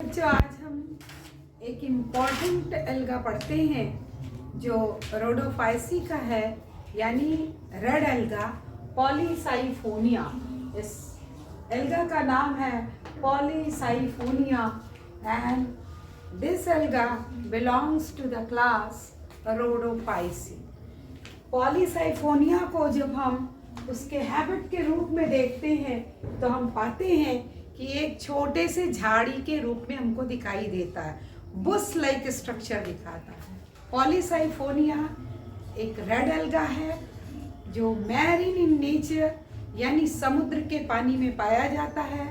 बच्चों, आज हम एक इम्पॉर्टेंट एल्गा पढ़ते हैं जो रोडोफाइसी का है, यानी रेड एल्गा पॉलीसाइफोनिया। इस एल्गा का नाम है Polysiphonia and this alga belongs to the class Rhodophyceae. Polysiphonia को जब हम उसके हैबिट के रूप में देखते हैं तो हम पाते हैं कि एक छोटे से झाड़ी के रूप में हमको दिखाई देता है, बुश लाइक स्ट्रक्चर दिखाता है। पॉलीसाइफोनिया एक रेड एल्गा है जो मैरीन इन नेचर यानी समुद्र के पानी में पाया जाता है।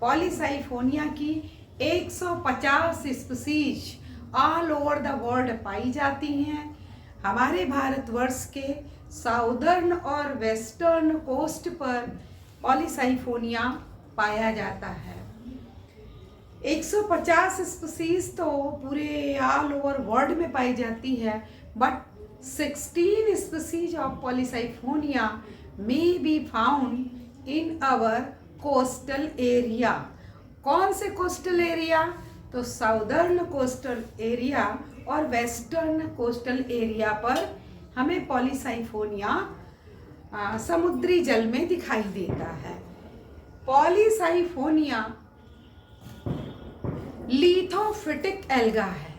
पॉलीसाइफोनिया की 150 species all over the world पाई जाती हैं। हमारे भारतवर्ष के साउदर्न और वेस्टर्न कोस्ट पर पॉलीसाइफोनिया पाया जाता है। 150 स्पीशीज तो पूरे ऑल ओवर वर्ल्ड में पाई जाती है, but 16 species of Polysiphonia may be found in our coastal area. कौन से कोस्टल एरिया? तो साउदर्न कोस्टल एरिया और वेस्टर्न कोस्टल एरिया पर हमें पॉलीसाइफोनिया समुद्री जल में दिखाई देता है। पॉलीसाइफोनिया लिथोफिटिक एल्गा है,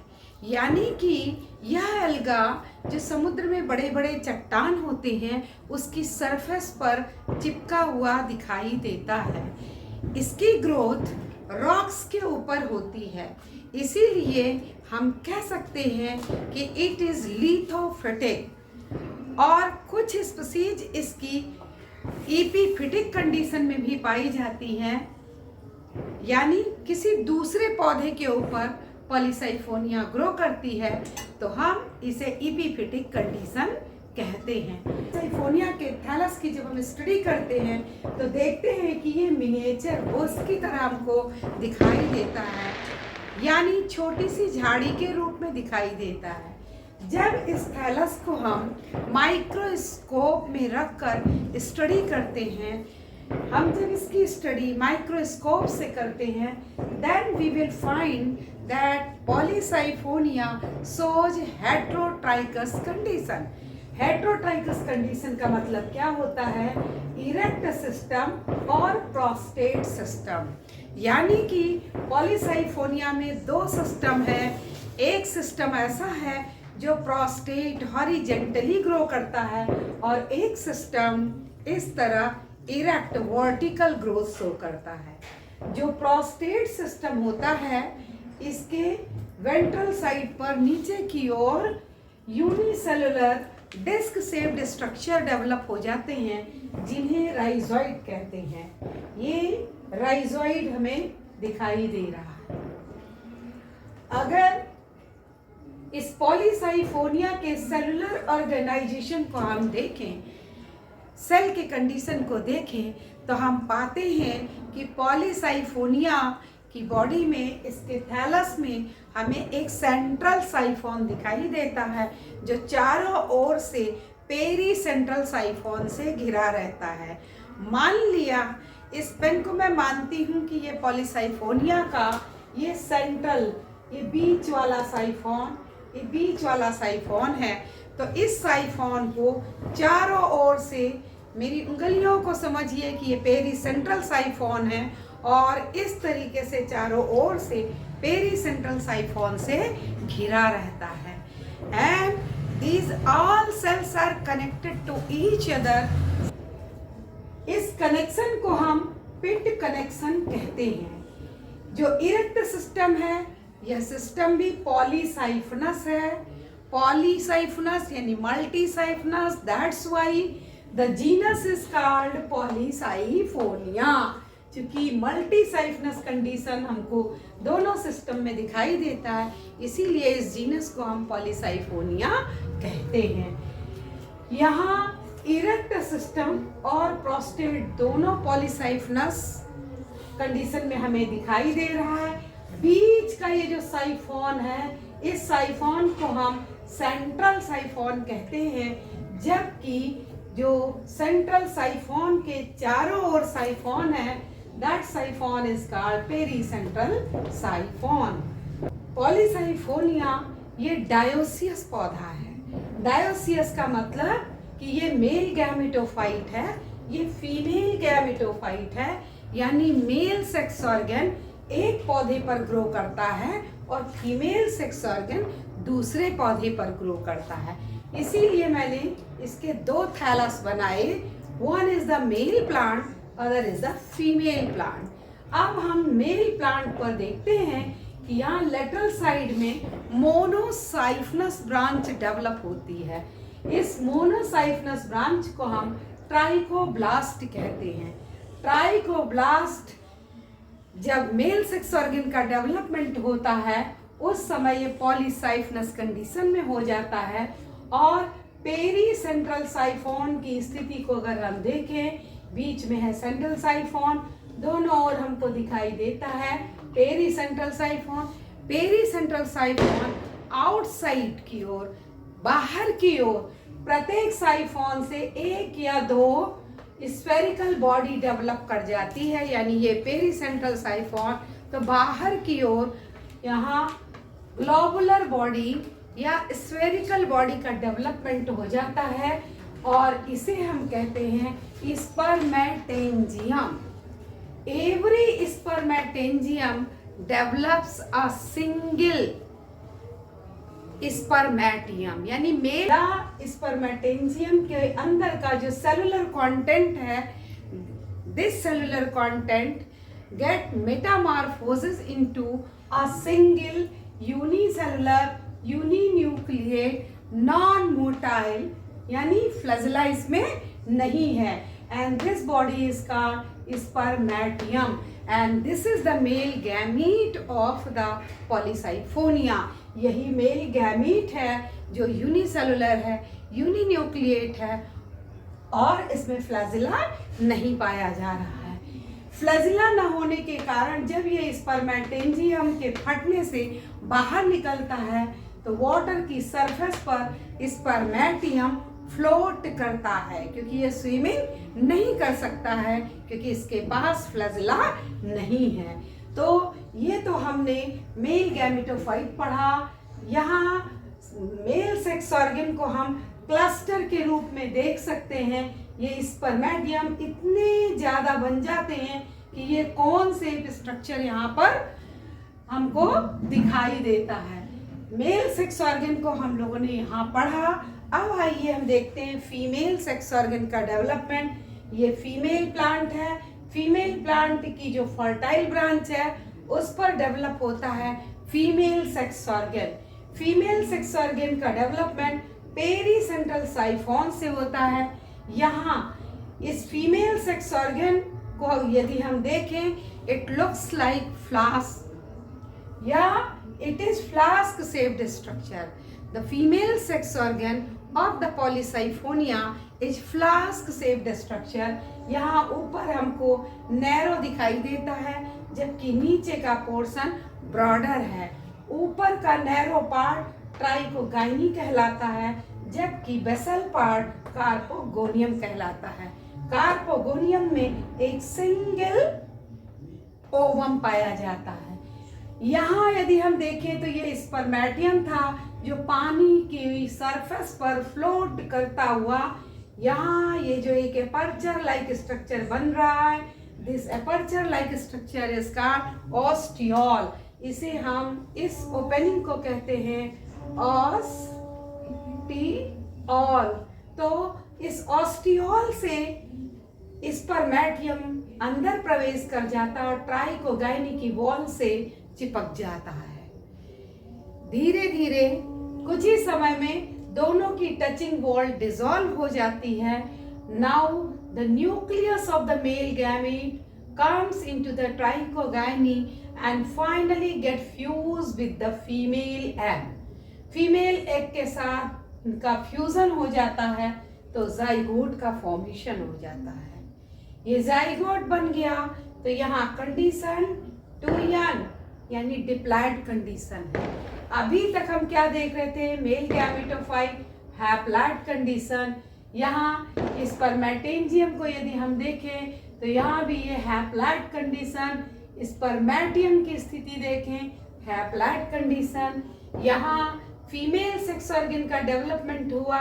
यानी कि यह एल्गा जो समुद्र में बड़े बड़े चट्टान होते हैं उसकी सरफेस पर चिपका हुआ दिखाई देता है। इसकी ग्रोथ रॉक्स के ऊपर होती है, इसीलिए हम कह सकते हैं कि इट इज लिथोफिटिक। और कुछ स्पीशीज इसकी एपीफिटिक कंडीशन में भी पाई जाती हैं, यानी किसी दूसरे पौधे के ऊपर पॉलीसाइफोनिया ग्रो करती है तो हम इसे एपीफिटिक कंडीशन कहते हैं। साइफोनिया के थैलस की जब हम स्टडी करते हैं तो देखते हैं कि ये मिनिएचर बुश की तरह हमको दिखाई देता है, यानी छोटी सी झाड़ी के रूप में दिखाई देता है। जब इस थैलस को हम माइक्रोस्कोप में रखकर स्टडी करते हैं, हम जब इसकी स्टडी माइक्रोस्कोप से करते हैं, then we will find that Polysiphonia shows heterotrichous condition. Heterotrichous condition का मतलब क्या होता है? इरेक्ट सिस्टम और प्रोस्टेट सिस्टम, यानी कि पॉलीसाइफोनिया में दो सिस्टम है। एक सिस्टम ऐसा है जो प्रोस्टेट हॉरिजेंटली ग्रो करता है और एक सिस्टम इस तरह इरेक्ट वर्टिकल ग्रोथ शो करता है। जो प्रोस्टेट सिस्टम होता है इसके वेंट्रल साइड पर नीचे की ओर unicellular disc shaped structure develop हो जाते हैं जिन्हें राइजोइड कहते हैं। ये राइजोइड हमें दिखाई दे रहा है। अगर इस पॉलीसाइफोनिया के सेलुलर ऑर्गेनाइजेशन को हम देखें, सेल के कंडीशन को देखें, तो हम पाते हैं कि पॉलीसाइफोनिया की बॉडी में, इसके थैलस में हमें एक सेंट्रल साइफोन दिखाई देता है जो चारों ओर से पेरी सेंट्रल साइफोन से घिरा रहता है। मान लिया इस पेन को मैं मानती हूँ कि ये पॉलीसाइफोनिया का ये सेंट्रल, ये बीच वाला साइफोन है, तो इस साइफोन को चारों ओर से, मेरी उंगलियों को समझिए कि ये पेरी सेंट्रल साइफोन है और इस तरीके से चारों ओर से पेरी सेंट्रल साइफोन से घिरा रहता है। And these all cells are connected to each other। इस कनेक्शन को हम पिट कनेक्शन कहते हैं। जो इरेक्ट सिस्टम है, यह सिस्टम भी पॉलीसाइफनस है। पॉलीसाइफनस यानी multisiphonous, that's why the genus is called Polysiphonia. क्योंकि मल्टीसाइफनस कंडीशन हमको दोनों सिस्टम में दिखाई देता है, इसीलिए इस जीनस को हम पॉलीसाइफोनिया कहते हैं। यहाँ इरेक्ट सिस्टम और प्रोस्टेट दोनों पॉलीसाइफनस कंडीशन में हमें दिखाई दे रहा है। बीच का ये जो साइफोन है, इस साइफोन को हम सेंट्रल साइफोन कहते हैं, जबकि जो सेंट्रल साइफोन के चारों ओर साइफोन है that siphon is called pericentral siphon. Polysiphonia ये डायोसियस पौधा है। डायोसियस का मतलब कि ये मेल गैमेटोफाइट है, ये फीमेल गैमेटोफाइट है, यानी मेल सेक्स ऑर्गन एक पौधे पर ग्रो करता है और फीमेल सेक्स ऑर्गन दूसरे पौधे पर ग्रो करता है। इसीलिए मैंने इसके दो थैलस बनाए, one is the male plant, other is the female plant. अब हम मेल प्लांट पर देखते हैं कि यहाँ लेटरल साइड में मोनोसाइफनस ब्रांच डेवलप होती है। इस मोनोसाइफनस ब्रांच को हम ट्राइकोब्लास्ट कहते हैं। ट्राइकोब्लास्ट जब मेल सेक्स ऑर्गन का डेवलपमेंट होता है उस समय ये पॉलीसाइफनस कंडीशन में हो जाता है और पेरीसेंट्रल साइफोन की स्थिति को अगर हम देखें, बीच में है सेंट्रल साइफोन, दोनों ओर हमको दिखाई देता है पेरीसेंट्रल साइफोन। पेरीसेंट्रल साइफोन आउटसाइड की ओर, बाहर की ओर प्रत्येक साइफोन से एक या दो स्फेरिकल बॉडी डेवलप कर जाती है, यानी ये पेरीसेंट्रल साइफोन। तो बाहर की ओर यहाँ ग्लोबुलर बॉडी या स्फेरिकल बॉडी का डेवलपमेंट हो जाता है और इसे हम कहते हैं spermatangium. Every spermatangium develops a single spermatium, यानी मेरा स्पर्मेटेंजियम के अंदर का जो सेलुलर कंटेंट है, this cellular content get metamorphosis into a single unicellular uninucleate non motile, यानी फ्लैजेला इसमें नहीं है, and this body is called spermatium and this is the male gamete of the Polysiphonia. यही मेल गैमीट है जो unicellular है, uninucleate है और इसमें फ्लैजेला नहीं पाया जा रहा है। फ्लैजेला न होने के कारण जब ये स्पर्मेटेंजियम के फटने से बाहर निकलता है तो वाटर की सरफेस पर स्पर्मेटियम फ्लोट करता है, क्योंकि ये स्विमिंग नहीं कर सकता है क्योंकि इसके पास फ्लैजेला नहीं है। तो ये तो हमने मेल गैमेटोफाइट पढ़ा। यहाँ मेल सेक्स ऑर्गन को हम क्लस्टर के रूप में देख सकते हैं। ये स्पर्मेटियम इतने ज्यादा बन जाते हैं कि ये कौन से स्ट्रक्चर यहाँ पर हमको दिखाई देता है। मेल सेक्स ऑर्गन को हम लोगों ने यहाँ पढ़ा। अब आइए हम देखते हैं फीमेल सेक्स ऑर्गन का डेवलपमेंट। ये फीमेल प्लांट है। फीमेल प्लांट की जो फर्टाइल ब्रांच है उस पर डेवलप होता है female sex organ. Female sex organ का डेवलपमेंट पेरीसेंट्रल साइफोन से होता है। यहाँ इस फीमेल सेक्स ऑर्गन को यदि हम देखें, इट लुक्स लाइक फ्लास्क या it is flask shaped structure. The female sex organ of the Polysiphonia is flask shaped structure. यहाँ ऊपर हमको नैरो दिखाई देता है जबकि नीचे का पोर्शन ब्रॉडर है। ऊपर का नैरो पार्ट ट्राइकोगाइनी कहलाता है जबकि बेसल पार्ट कार्पोगोनियम कहलाता है। कार्पोगोनियम में एक सिंगल ओवम पाया जाता है। यहाँ यदि हम देखें तो ये स्पर्मेटियम था जो पानी की सरफेस पर फ्लोट करता हुआ, यहाँ ये जो एक एपर्चर लाइक स्ट्रक्चर बन रहा है, this aperture like structure is called ostiole. इसे हम इस ओपनिंग को कहते हैं ऑस्टियोल। तो इस ऑस्टियोल से स्पर्मेटियम अंदर प्रवेश कर जाता है और ट्राइकोगाइनी की वॉल से चिपक जाता है। धीरे धीरे कुछ ही समय में दोनों की टचिंग वॉल डिसॉल्व हो जाती है। Now the nucleus of the male gamete comes into the trichogyny and finally get fused with the female egg. Female egg के साथ इनका फ्यूजन हो जाता है तो जाइगोट का फॉर्मेशन हो जाता है। ये जाइगोट बन गया तो यहाँ कंडीशन 2n यानी डिप्लॉयड कंडीशन है। अभी तक हम क्या देख रहे थे, मेल गैमेटोफाइट हैप्लॉयड कंडीशन। यहाँ स्पर्मेटेंजियम को यदि हम देखें तो यहाँ भी ये हैप्लॉइड कंडीशन, स्पर्मेटियम की स्थिति देखें, हैप्लॉइड कंडीशन। यहाँ फीमेल सेक्स ऑर्गन का डेवलपमेंट हुआ,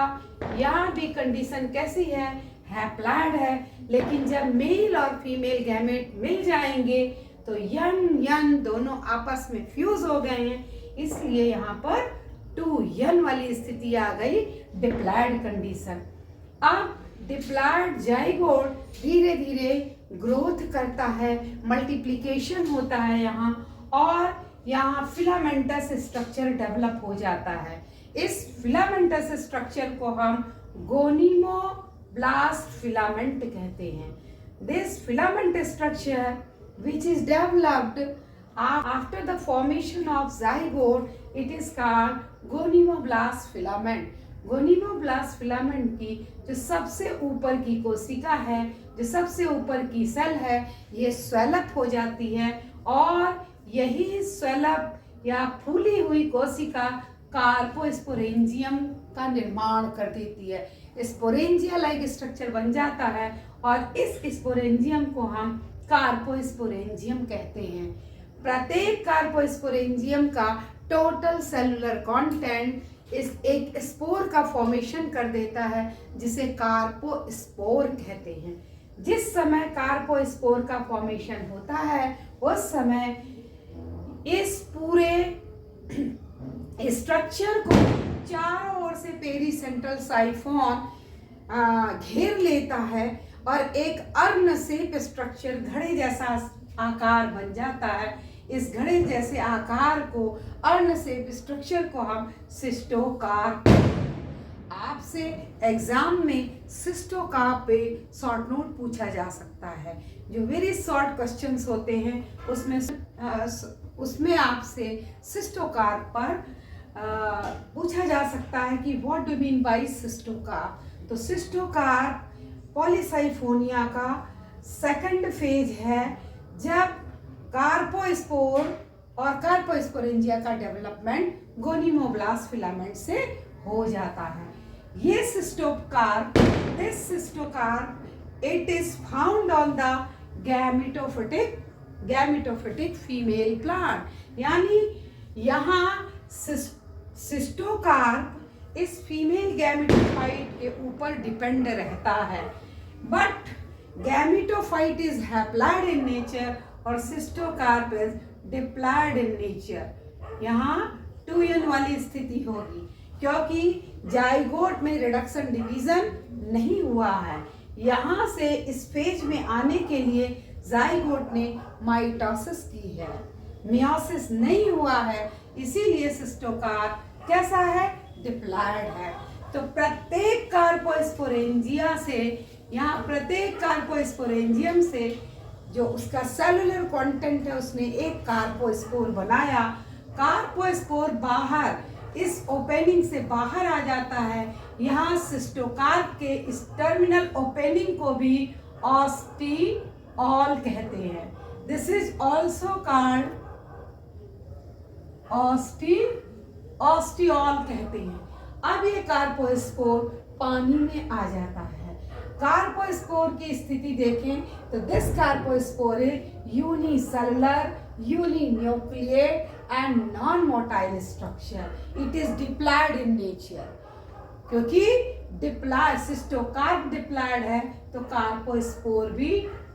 यहाँ भी कंडीशन कैसी है, हैप्लॉइड है। लेकिन जब मेल और फीमेल गैमेट मिल जाएंगे तो यन दोनों आपस में फ्यूज हो गए हैं, इसलिए यहाँ पर 2n वाली स्थिति आ गई, डिप्लॉयड कंडीशन। अब डिप्लॉयड जाइगोट धीरे धीरे ग्रोथ करता है, मल्टीप्लिकेशन होता है यहाँ, और यहाँ फिलामेंटस स्ट्रक्चर डेवलप हो जाता है। इस फिलामेंटस स्ट्रक्चर को हम गोनिमोब्लास्ट फिलामेंट कहते हैं। This filament structure which is developed after the formation of zygote, it is called gonimoblast filament. Gonimoblast filament की जो सबसे ऊपर की कोशिका है, जो सबसे ऊपर की सेल है, ये स्वेलअप हो जाती है, और यही स्वेलअप या फूली हुई कोशिका कार्पोस्पोरेंजियम का निर्माण कर देती है। स्पोरेंजिया लाइक स्ट्रक्चर बन जाता है, और इस स्पोरेंजियम को हम कार्पोस्पोरेंजियम कहते हैं। प्रत्येक कार्पोस्पोरेंजियम का टोटल सेलुलर कंटेंट इस एक स्पोर का फॉर्मेशन कर देता है, जिसे कार्पोस्पोर कहते हैं। जिस समय कार्पोस्पोर का फॉर्मेशन होता है उस समय इस पूरे स्ट्रक्चर को चारों ओर से पेरीसेंट्रल साइफोन घेर लेता है, और एक अर्न शेप स्ट्रक्चर, घड़े जैसा आकार बन जाता है। इस घड़े जैसे आकार को, अर्न शेप स्ट्रक्चर को हम सिस्टोकार्प। आपसे एग्जाम में सिस्टोकार्प पे शॉर्ट नोट पूछा जा सकता है। जो वेरी शॉर्ट क्वेश्चंस होते हैं उसमें आपसे सिस्टोकार्प पर पूछा जा सकता है कि what do mean by cystocarp. तो सिस्टोकार्प पॉलीसाइफोनिया का सेकंड फेज है, जब कार्पोस्पोर और कार्पोस्पोरेंजिया का डेवलपमेंट गोनिमोब्लास्ट फिलामेंट से हो जाता है। ये cystocarp, this cystocarp, it is found on the gametophytic female plant. यानी यहाँ सिस्टोकार्प इस फीमेल गैमेटोफाइट के ऊपर डिपेंड रहता है, but gametophyte is haploid in nature और cystocarp is diploid in nature. यहाँ 2n वाली स्थिति होगी, क्योंकि जाइगोट में रिडक्शन डिवीजन नहीं हुआ है। यहाँ से इस फेज में आने के लिए जाइगोट ने माइटोसिस की है, मियोसिस नहीं हुआ है, इसीलिए सिस्टोकार्प कैसा है, डिप्लॉयड है। तो प्रत्येक कार्पोस्पोरेंजिया से, यहाँ प्रत्येक कार्पोस्पोरेंजियम से जो उसका सेलुलर कंटेंट है, उसने एक कार्पोस्पोर बनाया। कार्पोस्पोर बाहर इस ओपनिंग से बाहर आ जाता है। यहाँ सिस्टोकार्प के इस टर्मिनल ओपनिंग को भी ऑस्टियोल कहते हैं। दिस इज ऑल्सो कॉल्ड ऑस्टियोल कहते हैं। अब ये कार्पोस्पोर पानी में आ जाता है। कार्पोस्पोर की स्थिति देखें तो this carpospore is unicellular, uninucleate and non motile structure. It is diploid in nature. क्योंकि डिप्लॉयड, सिस्टोकार्प डिप्लॉयड है तो कार्पोस्पोर भी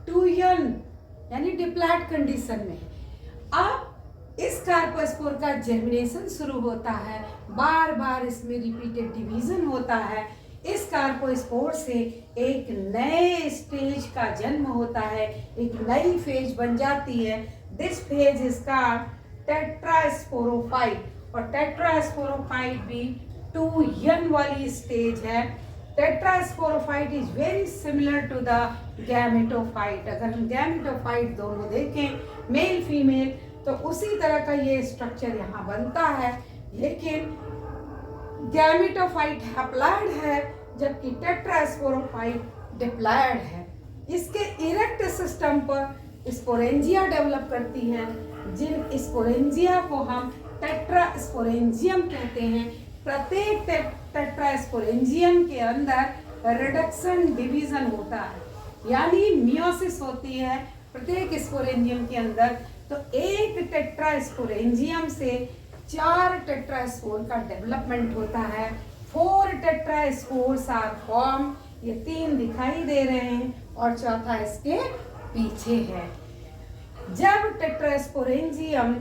2n यानी डिप्लॉयड कंडीशन में है। अब इस कार्पोस्पोर का जर्मिनेशन शुरू होता है, बार बार इसमें रिपीटेड डिवीजन होता है। इस कार्पोस्पोर से एक नए स्टेज का जन्म होता है, एक नई फेज बन जाती है। This phase is called tetrasporophyte, और टेट्रास्पोरोफाइट भी 2n वाली स्टेज है। Tetrasporophyte is very similar to the gametophyte. अगर हम गैमेटोफाइट दोनों देखें, मेल फीमेल, तो उसी तरह का ये स्ट्रक्चर यहाँ बनता है, लेकिन गैमेटोफाइट हैप्लॉइड है जबकि टेट्रास्पोरोफाइट डिप्लॉयड है। इसके इरेक्ट सिस्टम पर स्पोरेंजिया डेवलप करती हैं, जिन स्पोरेंजिया को हम टेट्रास्पोरेंजियम कहते हैं। प्रत्येक टेट्रास्पोरेंजियम के अंदर रिडक्शन डिवीजन होता है। यानी मियोसिस होती है प्रत्येक स्पोरेंजियम के अंदर। तो एक टेट्रास्पोरेंजियम से 4 टेट्रास्पोर का डेवलपमेंट होता है। 4 टेट्रास्पोर्स आर फॉर्म। ये 3 दिखाई दे रहे हैं और चौथा इसके पीछे है। जब टेट्रास्पोरेंजियम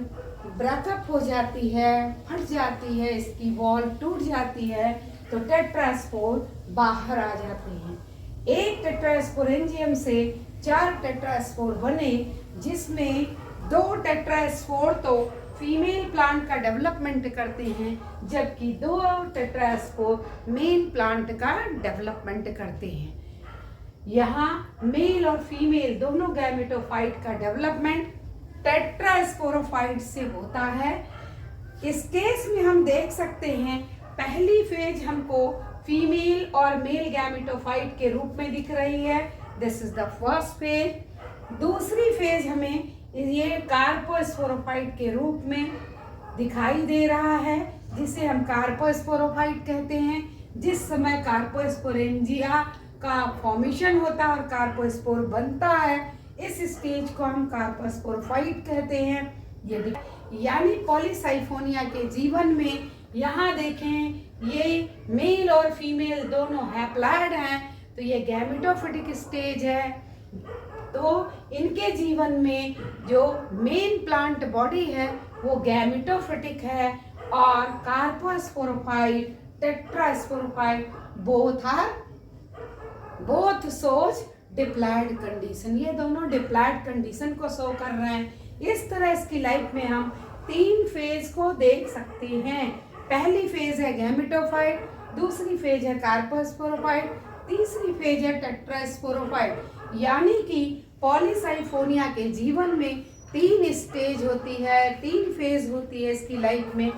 ब्रेकअप हो जाती है, फट जाती है, इसकी वॉल टूट जाती है, तो टेट्रास्पोर बाहर आ जाते हैं। एक टेट्रास्पोरेंजियम से 4 टेट्रास्पोर बने, जिसमें 2 टेट्रास्पोर तो फीमेल प्लांट का डेवलपमेंट करते हैं, जबकि 2 टेट्रास्पोर मेल प्लांट का डेवलपमेंट करते हैं। यहाँ मेल और फीमेल दोनों गैमेटोफाइट का डेवलपमेंट टेट्रास्पोरोफाइट से होता है। इस केस में हम देख सकते हैं पहली फेज हमको फीमेल और मेल गैमेटोफाइट के रूप में दिख रही है, this is the first phase. दूसरी फेज हमें ये कार्पोस्पोरोफाइट के रूप में दिखाई दे रहा है, जिसे हम कार्पोस्पोरोफाइट कहते हैं। जिस समय कार्पोस्पोरेंजिया का फॉर्मेशन होता है और कार्पोस्पोर बनता है, इस स्टेज को हम कार्पोस्पोरोफाइट कहते हैं। ये यानी पॉलीसाइफोनिया के जीवन में यहाँ देखें ये मेल और फीमेल दोनों हैप्लॉइड हैं, तो ये गैमेटोफिटिक स्टेज है। तो इनके जीवन में जो मेन प्लांट बॉडी है वो गैमेटोफिटिक है, और carposporophyte, tetrasporophyte both shows diploid condition. ये दोनों डिप्लॉयड कंडीशन को शो कर रहे हैं। इस तरह इसकी लाइफ में हम 3 फेज को देख सकते हैं। पहली फेज है गैमेटोफाइट, दूसरी फेज है कार्पोस्पोरोफाइट, तीसरी फेज है टेट्रास्पोरोफाइट। यानी कि पॉलीसाइफोनिया के जीवन में 3 स्टेज होती है, 3 फेज होती है इसकी लाइफ में,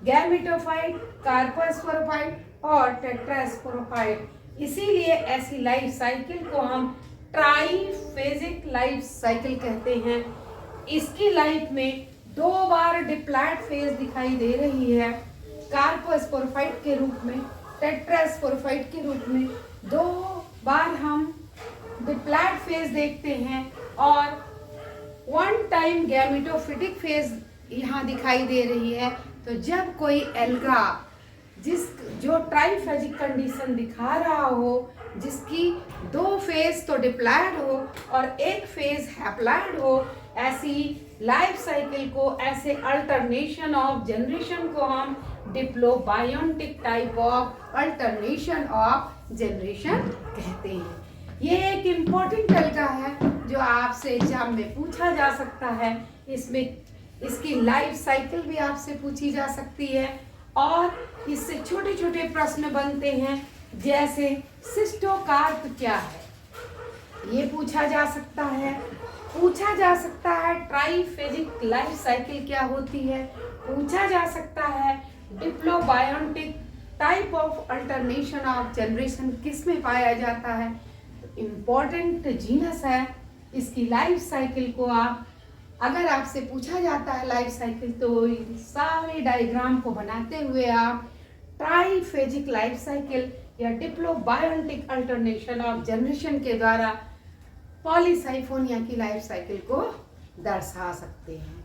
गैमेटोफाइट, कार्पोस्पोरोफाइट और टेट्रास्पोरोफाइट। इसीलिए ऐसी लाइफ साइकिल को हम ट्राइफेजिक लाइफ साइकिल कहते हैं। इसकी लाइफ में 2 बार डिप्लॉयड फेज दिखाई दे रही है, कार्पोस्पोरोफाइट के रूप में, टेट्रास्पोरोफाइट के रूप में। 2 बार हम डिप्लॉयड फेज देखते हैं और 1 टाइम गैमेटोफिटिक फेज यहाँ दिखाई दे रही है। तो जब कोई एल्गा जो ट्राइफेजिक कंडीशन दिखा रहा हो, जिसकी 2 फेज तो डिप्लॉयड हो और 1 फेज हैप्लॉयड हो, ऐसी लाइफ साइकिल को, ऐसे अल्टरनेशन ऑफ जनरेशन को हम diplobiontic type of alternation of generation कहते हैं। ये एक इम्पोर्टेंट एल्गा है जो आपसे एग्जाम में पूछा जा सकता है। इसमें इसकी लाइफ साइकिल भी आपसे पूछी जा सकती है और इससे छोटे छोटे प्रश्न बनते हैं, जैसे सिस्टोकार्प क्या है, ये पूछा जा सकता है। पूछा जा सकता है ट्राइफेजिक लाइफ साइकिल क्या होती है, पूछा जा सकता है diplobiontic type of alternation of generation किस में पाया जाता है। इम्पोर्टेंट जीनस है। इसकी लाइफ साइकिल को आप, अगर आपसे पूछा जाता है लाइफ साइकिल, तो सारे डायग्राम को बनाते हुए आप ट्राइफेजिक लाइफ साइकिल या डिप्लोबायोटिक अल्टरनेशन ऑफ जनरेशन के द्वारा पॉलीसाइफोनिया की लाइफ साइकिल को दर्शा सकते हैं।